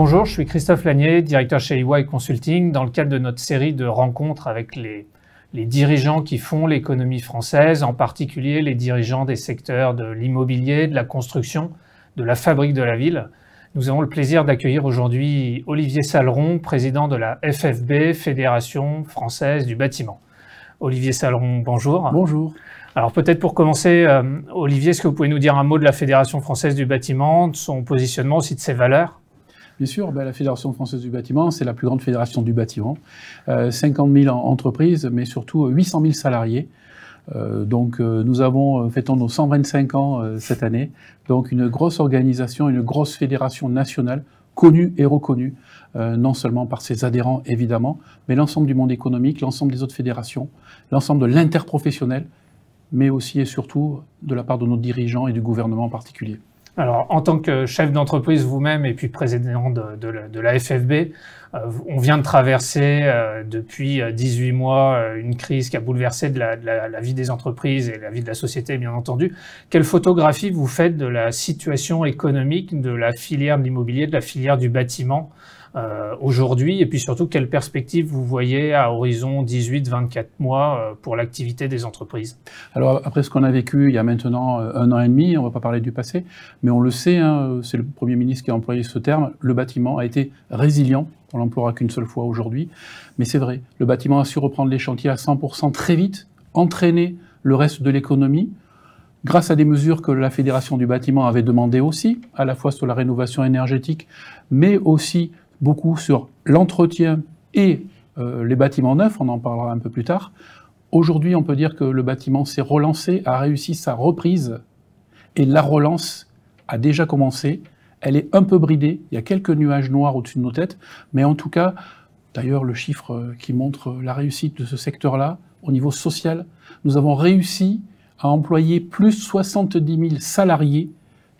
Bonjour, je suis Christophe Lanier, directeur chez EY Consulting, dans le cadre de notre série de rencontres avec les dirigeants qui font l'économie française, en particulier les dirigeants des secteurs de l'immobilier, de la construction, de la fabrique de la ville. Nous avons le plaisir d'accueillir aujourd'hui Olivier Saleron, président de la FFB, Fédération Française du Bâtiment. Olivier Saleron, bonjour. Bonjour. Alors peut-être pour commencer, Olivier, est-ce que vous pouvez nous dire un mot de la Fédération Française du Bâtiment, de son positionnement, aussi de ses valeurs ? Bien sûr, la Fédération Française du Bâtiment, c'est la plus grande fédération du bâtiment. 50 000 entreprises, mais surtout 800 000 salariés. Nous fêtons nos 125 ans cette année. Donc une grosse organisation, une grosse fédération nationale, connue et reconnue, non seulement par ses adhérents évidemment, mais l'ensemble du monde économique, l'ensemble des autres fédérations, l'ensemble de l'interprofessionnel, mais aussi et surtout de la part de nos dirigeants et du gouvernement en particulier. Alors, en tant que chef d'entreprise vous-même et puis président de la FFB, on vient de traverser depuis 18 mois une crise qui a bouleversé la vie des entreprises et la vie de la société, bien entendu. Quelle photographie vous faites de la situation économique de la filière de l'immobilier, de la filière du bâtiment aujourd'hui, et puis surtout quelle perspective vous voyez à horizon 18-24 mois pour l'activité des entreprises? Alors après ce qu'on a vécu il y a maintenant 1 an et demi, on ne va pas parler du passé, mais on le sait, c'est le Premier ministre qui a employé ce terme, le bâtiment a été résilient, on l'emploiera qu'une seule fois aujourd'hui, mais c'est vrai, le bâtiment a su reprendre les chantiers à 100% très vite, entraîner le reste de l'économie, grâce à des mesures que la Fédération du bâtiment avait demandées aussi, à la fois sur la rénovation énergétique, mais aussi beaucoup sur l'entretien et les bâtiments neufs, on en parlera un peu plus tard. Aujourd'hui, on peut dire que le bâtiment s'est relancé, a réussi sa reprise, et la relance a déjà commencé. Elle est un peu bridée, il y a quelques nuages noirs au-dessus de nos têtes, mais en tout cas, d'ailleurs le chiffre qui montre la réussite de ce secteur-là, au niveau social, nous avons réussi à employer plus 70 000 salariés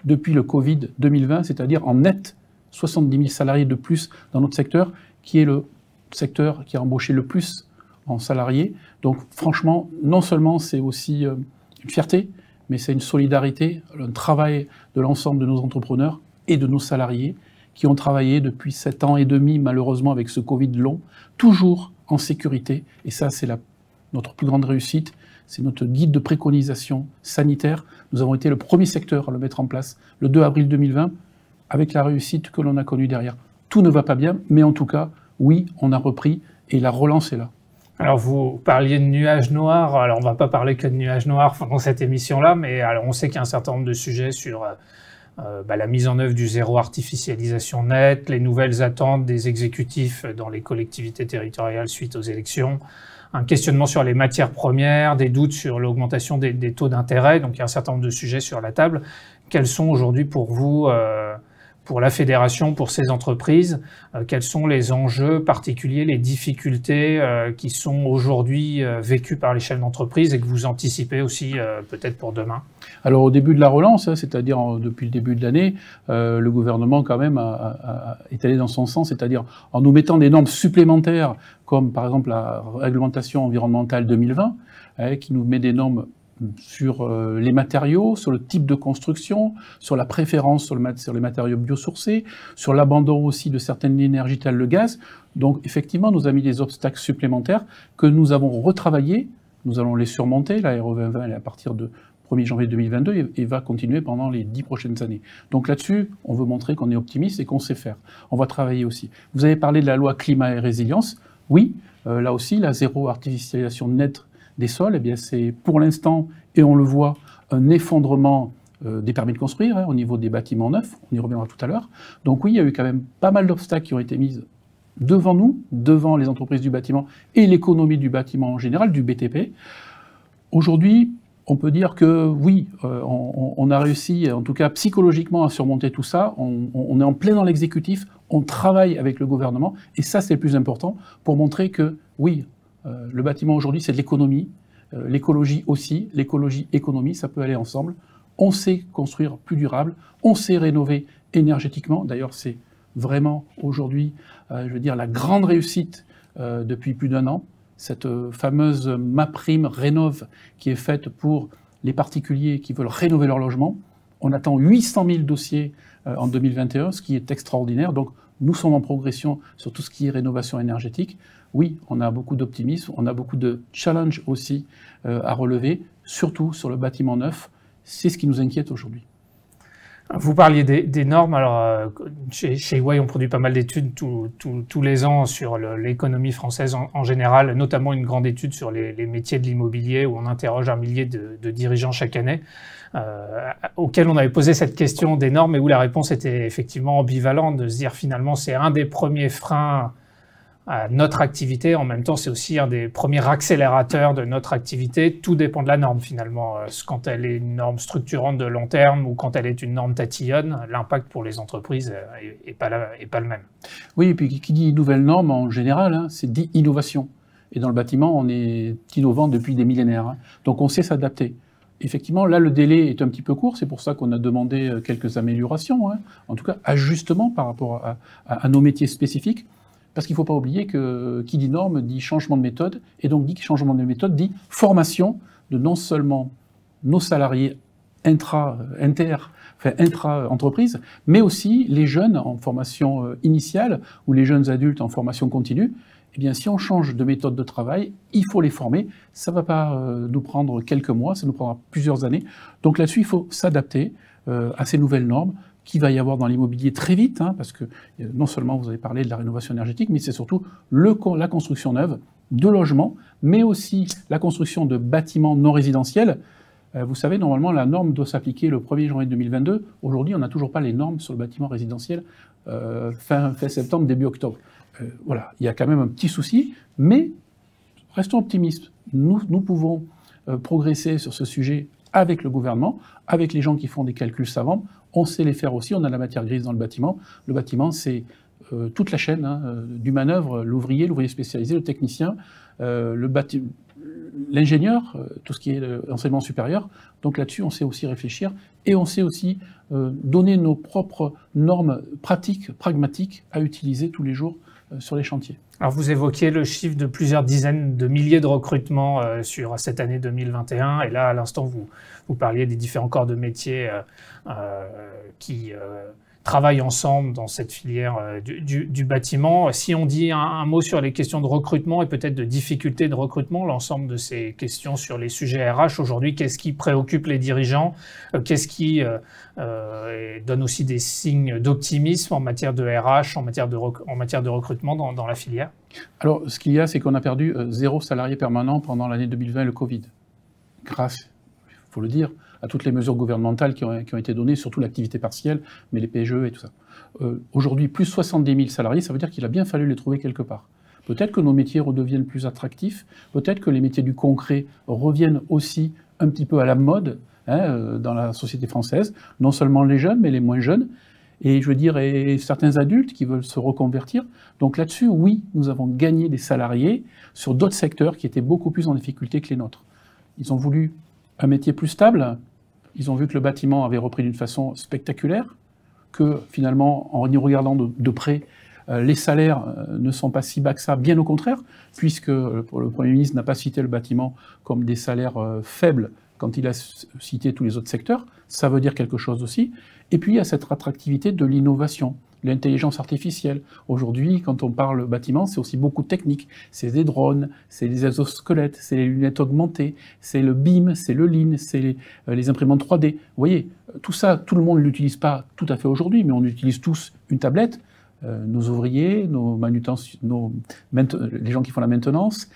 depuis le Covid 2020, c'est-à-dire en net 70 000 salariés de plus dans notre secteur, qui est le secteur qui a embauché le plus en salariés. Donc franchement, non seulement c'est aussi une fierté, mais c'est une solidarité, un travail de l'ensemble de nos entrepreneurs et de nos salariés qui ont travaillé depuis 7 ans et demi, malheureusement avec ce Covid long, toujours en sécurité. Et ça, c'est notre plus grande réussite. C'est notre guide de préconisation sanitaire. Nous avons été le premier secteur à le mettre en place le 2 avril 2020, avec la réussite que l'on a connue derrière. Tout ne va pas bien, mais en tout cas, oui, on a repris et la relance est là. Alors vous parliez de nuages noirs, alors on ne va pas parler que de nuages noirs pendant cette émission-là, mais alors on sait qu'il y a un certain nombre de sujets sur la mise en œuvre du zéro artificialisation net, les nouvelles attentes des exécutifs dans les collectivités territoriales suite aux élections, un questionnement sur les matières premières, des doutes sur l'augmentation des taux d'intérêt, donc il y a un certain nombre de sujets sur la table. Quels sont aujourd'hui pour vous, pour la fédération, pour ces entreprises, quels sont les enjeux particuliers, les difficultés qui sont aujourd'hui vécues par les chefs d'entreprise et que vous anticipez aussi peut-être pour demain? Alors au début de la relance, c'est-à-dire depuis le début de l'année, le gouvernement quand même est allé dans son sens, c'est-à-dire en nous mettant des normes supplémentaires, comme par exemple la réglementation environnementale 2020, qui nous met des normes sur les matériaux, sur le type de construction, sur la préférence sur les matériaux biosourcés, sur l'abandon aussi de certaines énergies telles le gaz. Donc effectivement, nous a mis des obstacles supplémentaires que nous avons retravaillés. Nous allons les surmonter. La RE 2020, elle est à partir de 1er janvier 2022 et va continuer pendant les 10 prochaines années. Donc là-dessus, on veut montrer qu'on est optimiste et qu'on sait faire. On va travailler aussi. Vous avez parlé de la loi climat et résilience. Oui, là aussi, la zéro artificialisation nette des sols, eh bien c'est pour l'instant, et on le voit, un effondrement des permis de construire au niveau des bâtiments neufs, on y reviendra tout à l'heure. Donc oui, il y a eu quand même pas mal d'obstacles qui ont été mis devant nous, devant les entreprises du bâtiment et l'économie du bâtiment en général, du BTP. Aujourd'hui, on peut dire que oui, on a réussi, en tout cas psychologiquement, à surmonter tout ça. On est en plein dans l'exécutif, on travaille avec le gouvernement, et ça c'est le plus important pour montrer que oui, le bâtiment aujourd'hui, c'est de l'économie, l'écologie aussi, l'écologie-économie, ça peut aller ensemble. On sait construire plus durable, on sait rénover énergétiquement. D'ailleurs, c'est vraiment aujourd'hui, je veux dire, la grande réussite depuis plus d'1 an. Cette fameuse MaPrimeRénov' qui est faite pour les particuliers qui veulent rénover leur logement. On attend 800 000 dossiers en 2021, ce qui est extraordinaire. Donc, Nous sommes en progression sur tout ce qui est rénovation énergétique. Oui, on a beaucoup d'optimisme, on a beaucoup de challenges aussi à relever, surtout sur le bâtiment neuf. C'est ce qui nous inquiète aujourd'hui. Vous parliez des normes. Alors, chez EY, on produit pas mal d'études tous les ans sur l'économie française en général, notamment une grande étude sur les métiers de l'immobilier où on interroge 1 millier de dirigeants chaque année, auxquels on avait posé cette question des normes et où la réponse était effectivement ambivalente, de se dire finalement c'est un des premiers freins à notre activité. En même temps, c'est aussi un des premiers accélérateurs de notre activité. Tout dépend de la norme, finalement. Quand elle est une norme structurante de long terme ou quand elle est une norme tatillonne, l'impact pour les entreprises est pas le même. Oui, et puis qui dit nouvelle norme, en général, hein, c'est dit innovation. Et dans le bâtiment, on est innovant depuis des millénaires. Hein. Donc on sait s'adapter. Effectivement, là, le délai est un petit peu court. C'est pour ça qu'on a demandé quelques améliorations. Hein. En tout cas, ajustement par rapport à nos métiers spécifiques. Parce qu'il ne faut pas oublier que qui dit norme dit changement de méthode, et donc dit changement de méthode dit formation de non seulement nos salariés intra-entreprise, mais aussi les jeunes en formation initiale ou les jeunes adultes en formation continue. Eh bien, si on change de méthode de travail, il faut les former. Ça ne va pas nous prendre quelques mois, ça nous prendra plusieurs années. Donc là-dessus, il faut s'adapter à ces nouvelles normes qu'il va y avoir dans l'immobilier très vite, hein, parce que non seulement vous avez parlé de la rénovation énergétique, mais c'est surtout la construction neuve de logements, mais aussi la construction de bâtiments non résidentiels. Vous savez, normalement, la norme doit s'appliquer le 1er janvier 2022. Aujourd'hui, on n'a toujours pas les normes sur le bâtiment résidentiel fin septembre, début octobre. Voilà, il y a quand même un petit souci, mais restons optimistes. Nous pouvons progresser sur ce sujet avec le gouvernement, avec les gens qui font des calculs savants. On sait les faire aussi, on a la matière grise dans le bâtiment. Le bâtiment, c'est toute la chaîne hein, du manœuvre, l'ouvrier spécialisé, le technicien, l'ingénieur, tout ce qui est enseignement supérieur. Donc là-dessus, on sait aussi réfléchir et on sait aussi donner nos propres normes pratiques, pragmatiques à utiliser tous les jours sur les chantiers. Alors vous évoquiez le chiffre de plusieurs dizaines de milliers de recrutements sur cette année 2021, et là à l'instant vous parliez des différents corps de métiers qui travaillent ensemble dans cette filière du bâtiment. Si on dit un mot sur les questions de recrutement et peut-être de difficultés de recrutement, l'ensemble de ces questions sur les sujets RH aujourd'hui, qu'est-ce qui préoccupe les dirigeants, qu'est-ce qui donne aussi des signes d'optimisme en matière de RH, en matière de recrutement dans la filière? Alors, ce qu'il y a, c'est qu'on a perdu 0 salarié permanent pendant l'année 2020 et le Covid. Grâce, il faut le dire, à toutes les mesures gouvernementales qui ont été données, surtout l'activité partielle, mais les PGE et tout ça. Aujourd'hui, plus 70 000 salariés, ça veut dire qu'il a bien fallu les trouver quelque part. Peut-être que nos métiers redeviennent plus attractifs, peut-être que les métiers du concret reviennent aussi un petit peu à la mode hein, dans la société française, non seulement les jeunes, mais les moins jeunes, et je veux dire, et certains adultes qui veulent se reconvertir. Donc là-dessus, oui, nous avons gagné des salariés sur d'autres secteurs qui étaient beaucoup plus en difficulté que les nôtres. Ils ont voulu un métier plus stable, ils ont vu que le bâtiment avait repris d'une façon spectaculaire, que finalement, en y regardant de près, les salaires ne sont pas si bas que ça, bien au contraire, puisque le Premier ministre n'a pas cité le bâtiment comme des salaires faibles quand il a cité tous les autres secteurs. Ça veut dire quelque chose aussi. Et puis, il y a cette attractivité de l'innovation, l'intelligence artificielle. Aujourd'hui, quand on parle bâtiment, c'est aussi beaucoup de techniques. C'est des drones, c'est des exosquelettes, c'est les lunettes augmentées, c'est le BIM, c'est le Lean, c'est les imprimantes 3D. Vous voyez, tout ça, tout le monde ne l'utilise pas tout à fait aujourd'hui, mais on utilise tous une tablette. Nos ouvriers, les gens qui font la maintenance,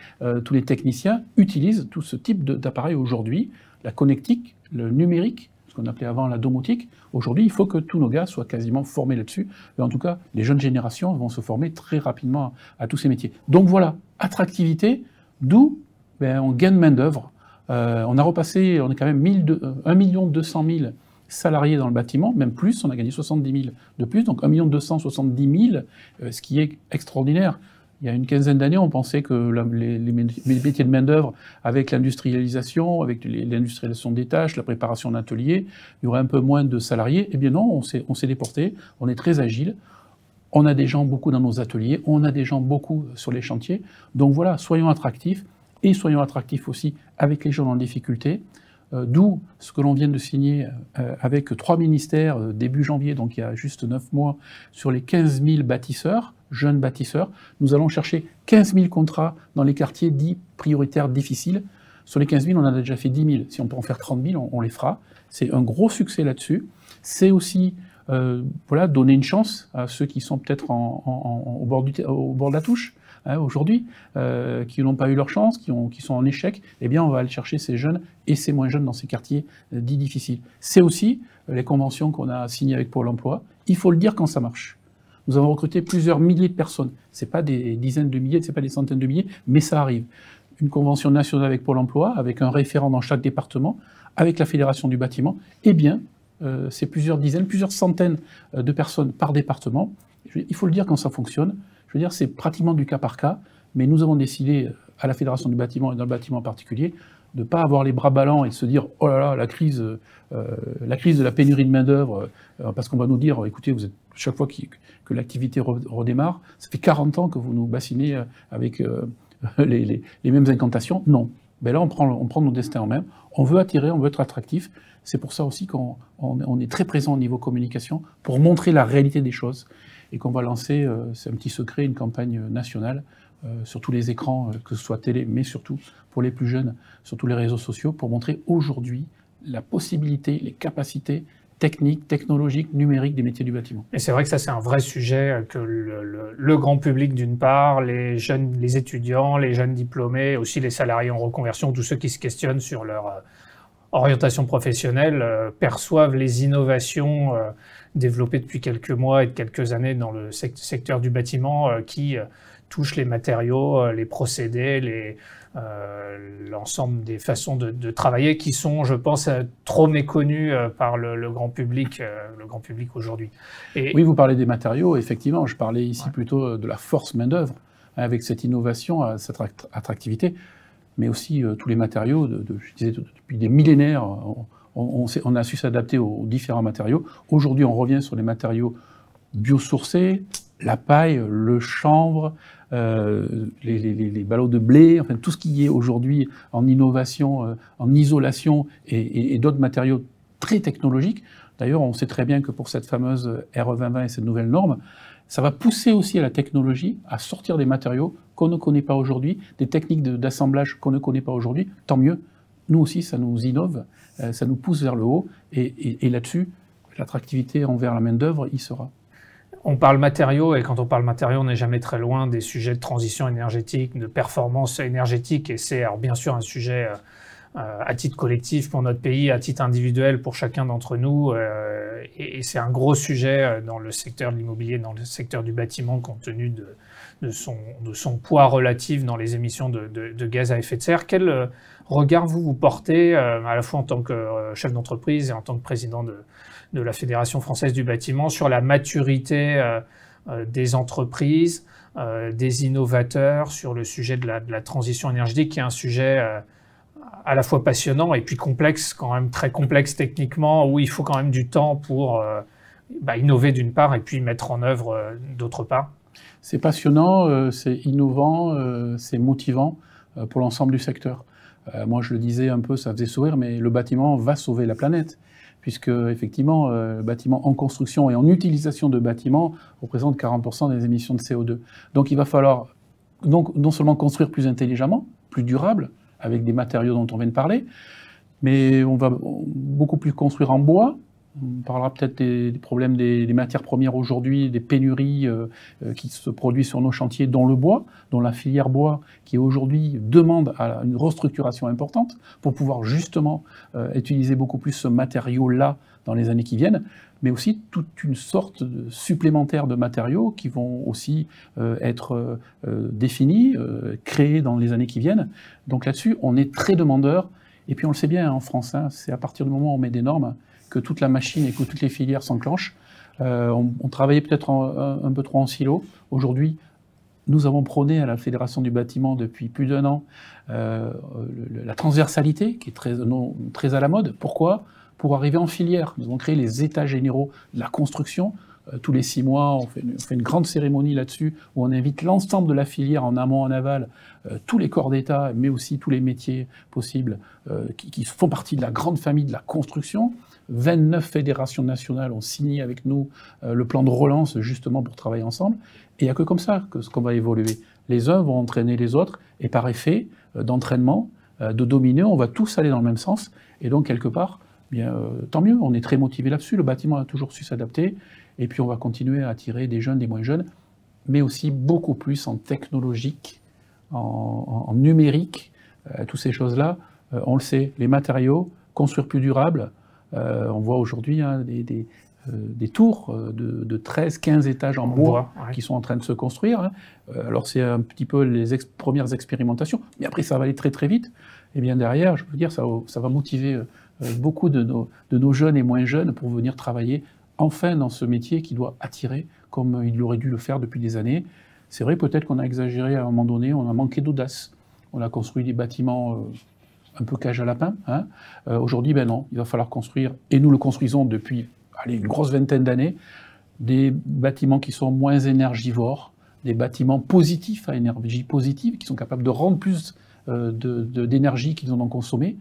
tous les techniciens utilisent tout ce type d'appareil aujourd'hui. La connectique, le numérique, ce qu'on appelait avant la domotique. Aujourd'hui, il faut que tous nos gars soient quasiment formés là-dessus. Et en tout cas, les jeunes générations vont se former très rapidement à tous ces métiers. Donc voilà, attractivité, d'où on gagne main-d'œuvre. On a repassé, on est quand même 1 200 000 salariés dans le bâtiment, même plus, on a gagné 70 000 de plus, donc 1 270 000, ce qui est extraordinaire. Il y a une quinzaine d'années, on pensait que les métiers de main-d'œuvre, avec l'industrialisation, avec l'industrialisation des tâches, la préparation d'ateliers, il y aurait un peu moins de salariés. Eh bien non, on s'est déporté, on est très agile, on a des gens beaucoup dans nos ateliers, on a des gens beaucoup sur les chantiers. Donc voilà, soyons attractifs, et soyons attractifs aussi avec les gens en difficulté. D'où ce que l'on vient de signer avec 3 ministères début janvier, donc il y a juste 9 mois, sur les 15 000 bâtisseurs, jeunes bâtisseurs. Nous allons chercher 15 000 contrats dans les quartiers dits prioritaires difficiles. Sur les 15 000, on en a déjà fait 10 000. Si on peut en faire 30 000, on les fera. C'est un gros succès là-dessus. C'est aussi voilà, donner une chance à ceux qui sont peut-être au bord de la touche aujourd'hui, qui n'ont pas eu leur chance, qui sont en échec. Eh bien, on va aller chercher ces jeunes et ces moins jeunes dans ces quartiers dits difficiles. C'est aussi les conventions qu'on a signées avec Pôle emploi. Il faut le dire quand ça marche. Nous avons recruté plusieurs milliers de personnes. C'est pas des dizaines de milliers, c'est pas des centaines de milliers, mais ça arrive. Une convention nationale avec Pôle emploi, avec un référent dans chaque département, avec la Fédération du bâtiment, eh bien, c'est plusieurs dizaines, plusieurs centaines de personnes par département. Il faut le dire quand ça fonctionne. Je veux dire, c'est pratiquement du cas par cas, mais nous avons décidé, à la Fédération du bâtiment et dans le bâtiment en particulier, de ne pas avoir les bras ballants et de se dire « Oh là là, la crise de la pénurie de main-d'œuvre », parce qu'on va nous dire « Écoutez, vous êtes, chaque fois que l'activité redémarre, ça fait 40 ans que vous nous bassinez avec les mêmes incantations. » Non. Ben là, on prend nos destins en main. On veut attirer, on veut être attractif. C'est pour ça aussi qu'on est très présent au niveau communication pour montrer la réalité des choses et qu'on va lancer, c'est un petit secret, une campagne nationale sur tous les écrans, que ce soit télé, mais surtout pour les plus jeunes, sur tous les réseaux sociaux, pour montrer aujourd'hui la possibilité, les capacités techniques, technologiques, numériques des métiers du bâtiment. Et c'est vrai que ça, c'est un vrai sujet que le grand public, d'une part, les jeunes, les étudiants, les jeunes diplômés, aussi les salariés en reconversion, tous ceux qui se questionnent sur leur orientation professionnelle, perçoivent les innovations développées depuis quelques mois et de quelques années dans le secteur du bâtiment qui touchent les matériaux, les procédés, l'ensemble des façons de travailler qui sont, je pense, trop méconnues par le grand public aujourd'hui. Oui, vous parlez des matériaux, effectivement. Je parlais ici plutôt de la force main-d'œuvre, avec cette innovation, cette attractivité, mais aussi tous les matériaux. Je disais, depuis des millénaires, on a su s'adapter aux différents matériaux. Aujourd'hui, on revient sur les matériaux biosourcés, la paille, le chanvre, les ballots de blé, enfin tout ce qui est aujourd'hui en innovation, en isolation et d'autres matériaux très technologiques. D'ailleurs, on sait très bien que pour cette fameuse RE 2020 et cette nouvelle norme, ça va pousser aussi à la technologie à sortir des matériaux qu'on ne connaît pas aujourd'hui, des techniques d'assemblage qu'on ne connaît pas aujourd'hui. Tant mieux. Nous aussi, ça nous innove, ça nous pousse vers le haut, et là-dessus, l'attractivité envers la main-d'œuvre y sera. On parle matériaux, et quand on parle matériaux, on n'est jamais très loin des sujets de transition énergétique, de performance énergétique, et c'est alors bien sûr un sujet à titre collectif pour notre pays, à titre individuel pour chacun d'entre nous, et c'est un gros sujet dans le secteur de l'immobilier, dans le secteur du bâtiment, compte tenu de son poids relatif dans les émissions de gaz à effet de serre. Quel regard vous portez, à la fois en tant que chef d'entreprise et en tant que président de la Fédération française du bâtiment, sur la maturité des entreprises, des innovateurs, sur le sujet de la transition énergétique, qui est un sujet à la fois passionnant et puis complexe, quand même très complexe techniquement, où il faut quand même du temps pour innover d'une part et puis mettre en œuvre d'autre part. C'est passionnant, c'est innovant, c'est motivant pour l'ensemble du secteur. Moi, je le disais un peu, ça faisait sourire, mais le bâtiment va sauver la planète, puisque effectivement, le bâtiment en construction et en utilisation de bâtiments représente 40% des émissions de CO2. Donc il va falloir non seulement construire plus intelligemment, plus durable, avec des matériaux dont on vient de parler, mais on va beaucoup plus construire en bois. On parlera peut-être des problèmes des matières premières aujourd'hui, des pénuries qui se produisent sur nos chantiers, dont le bois, dont la filière bois, qui aujourd'hui demande à une restructuration importante pour pouvoir justement utiliser beaucoup plus ce matériau-là dans les années qui viennent, mais aussi toute une sorte supplémentaire de matériaux qui vont aussi être définis, créés dans les années qui viennent. Donc là-dessus, on est très demandeur, et puis on le sait bien en France, c'est à partir du moment où on met des normes que toute la machine et que toutes les filières s'enclenchent. On travaillait peut-être un peu trop en silo. Aujourd'hui, nous avons prôné à la Fédération du bâtiment depuis plus d'1 an la transversalité, qui est très à la mode. Pourquoi ? Pour arriver en filière. Nous avons créé les états généraux de la construction, tous les 6 mois, on fait une grande cérémonie là-dessus, où on invite l'ensemble de la filière en amont, en aval, tous les corps d'État, mais aussi tous les métiers possibles qui font partie de la grande famille de la construction. 29 fédérations nationales ont signé avec nous le plan de relance justement pour travailler ensemble. Et il n'y a que comme ça qu'on va évoluer. Les uns vont entraîner les autres, et par effet d'entraînement, de dominer, on va tous aller dans le même sens. Et donc, quelque part, bien, tant mieux, on est très motivé là-dessus. Le bâtiment a toujours su s'adapter. Et puis, on va continuer à attirer des jeunes, des moins jeunes, mais aussi beaucoup plus en technologique, en numérique, toutes ces choses-là. On le sait, les matériaux, construire plus durable. On voit aujourd'hui des tours de 13, 15 étages en bois qui sont en train de se construire. Hein. Alors c'est un petit peu les premières expérimentations, mais après ça va aller très très vite. Et bien derrière, je peux dire, ça va motiver beaucoup de nos jeunes et moins jeunes pour venir travailler enfin dans ce métier qui doit attirer, comme il aurait dû le faire depuis des années. C'est vrai, peut-être qu'on a exagéré à un moment donné, on a manqué d'audace. On a construit des bâtiments un peu cage à lapin. Hein. Aujourd'hui, ben non, il va falloir construire, et nous le construisons depuis une grosse vingtaine d'années, des bâtiments qui sont moins énergivores, des bâtiments positifs à énergie positive, qui sont capables de rendre plus d'énergie qu'ils en ont consommé.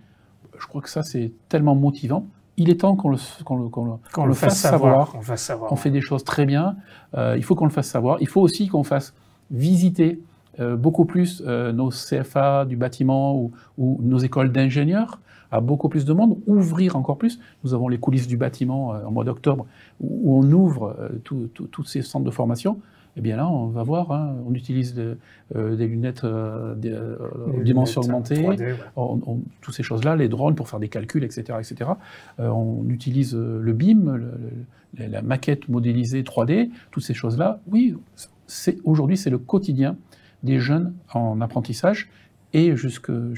Je crois que ça, c'est tellement motivant. Il est temps qu'on le fasse savoir. On fait des choses très bien. Il faut qu'on le fasse savoir. Il faut aussi qu'on fasse visiter beaucoup plus nos CFA du bâtiment ou nos écoles d'ingénieurs à beaucoup plus de monde, ouvrir encore plus. Nous avons les coulisses du bâtiment en mois d'octobre où on ouvre tous ces centres de formation. Et bien là, on va voir, hein, on utilise des lunettes dimension augmentée, 3D, ouais. Toutes ces choses-là, les drones pour faire des calculs, etc. etc. On utilise le BIM, la maquette modélisée 3D, toutes ces choses-là. Oui, aujourd'hui, c'est le quotidien des jeunes en apprentissage et jusqu'aux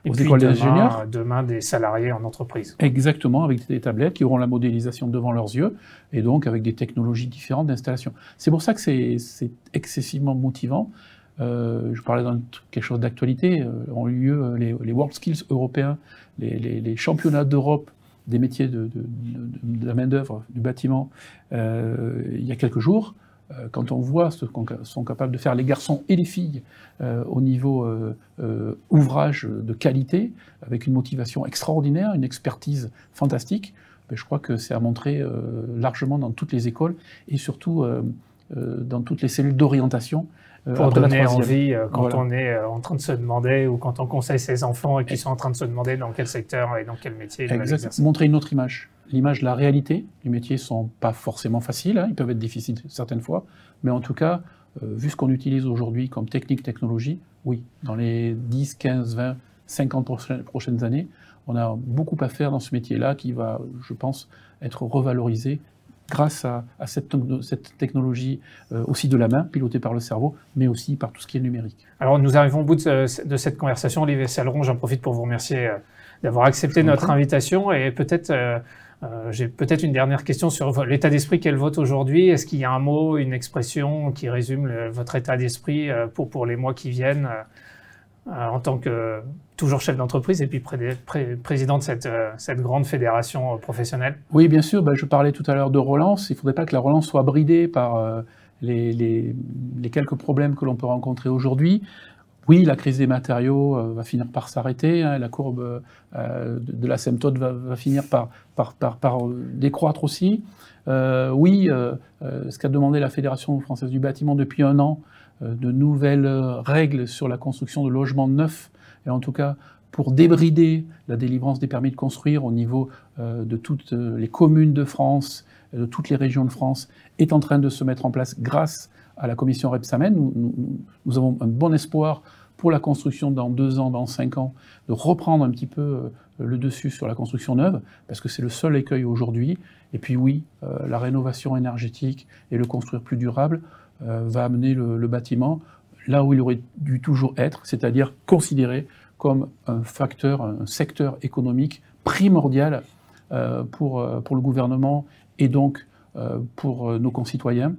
écoles d'ingénieurs. Demain, des salariés en entreprise. Exactement, avec des tablettes qui auront la modélisation devant leurs yeux et donc avec des technologies différentes d'installation. C'est pour ça que c'est excessivement motivant. Je parlais dans quelque chose d'actualité. Ont eu lieu les World Skills européens, les championnats d'Europe des métiers de la main-d'œuvre du bâtiment il y a quelques jours. Quand on voit ce qu'ont sont capables de faire les garçons et les filles au niveau ouvrage de qualité, avec une motivation extraordinaire, une expertise fantastique, je crois que c'est à montrer largement dans toutes les écoles et surtout dans toutes les cellules d'orientation. Pour donner envie quand on est en train de se demander, ou quand on conseille ses enfants et qu'ils sont en train de se demander dans quel secteur et dans quel métier ils veulent exercer. Montrer une autre image. L'image de la réalité. Les métiers ne sont pas forcément faciles, hein, ils peuvent être difficiles certaines fois, mais en tout cas, vu ce qu'on utilise aujourd'hui comme technique, technologie, oui, dans les 10, 15, 20, 50 prochaines années, on a beaucoup à faire dans ce métier-là qui va, je pense, être revalorisé grâce à cette technologie aussi de la main, pilotée par le cerveau, mais aussi par tout ce qui est numérique. Alors nous arrivons au bout de cette conversation. Olivier Saleron, j'en profite pour vous remercier d'avoir accepté notre invitation et peut-être... j'ai peut-être une dernière question sur l'état d'esprit qu'est le vôtre aujourd'hui. Est-ce qu'il y a un mot, une expression qui résume votre état d'esprit pour les mois qui viennent en tant que toujours chef d'entreprise et puis président de cette grande fédération professionnelle? Oui, bien sûr. Je parlais tout à l'heure de relance. Il ne faudrait pas que la relance soit bridée par les quelques problèmes que l'on peut rencontrer aujourd'hui. Oui, la crise des matériaux va finir par s'arrêter, hein, la courbe de l'asymptote va finir par décroître aussi. Oui, ce qu'a demandé la Fédération française du bâtiment depuis 1 an, de nouvelles règles sur la construction de logements neufs, et en tout cas pour débrider la délivrance des permis de construire au niveau de toutes les communes de France, de toutes les régions de France, est en train de se mettre en place grâce à la commission Rebsamen. Nous avons un bon espoir pour la construction dans 2 ans, dans 5 ans, de reprendre un petit peu le dessus sur la construction neuve, parce que c'est le seul écueil aujourd'hui. Et puis oui, la rénovation énergétique et le construire plus durable va amener le bâtiment là où il aurait dû toujours être, c'est-à-dire considéré comme un facteur, un secteur économique primordial pour le gouvernement et donc pour nos concitoyens.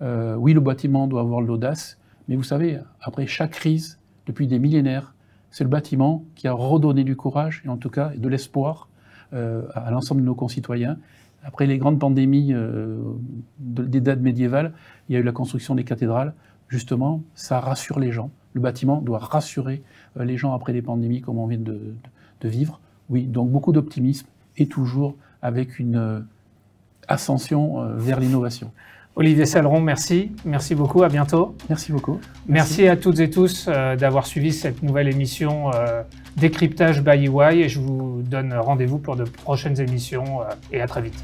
Oui, le bâtiment doit avoir de l'audace, mais vous savez, après chaque crise, depuis des millénaires, c'est le bâtiment qui a redonné du courage, et en tout cas de l'espoir à l'ensemble de nos concitoyens. Après les grandes pandémies des dates médiévales, il y a eu la construction des cathédrales. Justement, ça rassure les gens. Le bâtiment doit rassurer les gens après des pandémies comme on vient de vivre. Oui, donc beaucoup d'optimisme et toujours avec une ascension vers l'innovation. Olivier Salleron, merci. Merci beaucoup, à bientôt. Merci beaucoup. Merci à toutes et tous d'avoir suivi cette nouvelle émission Décryptage by EY et je vous donne rendez-vous pour de prochaines émissions et à très vite.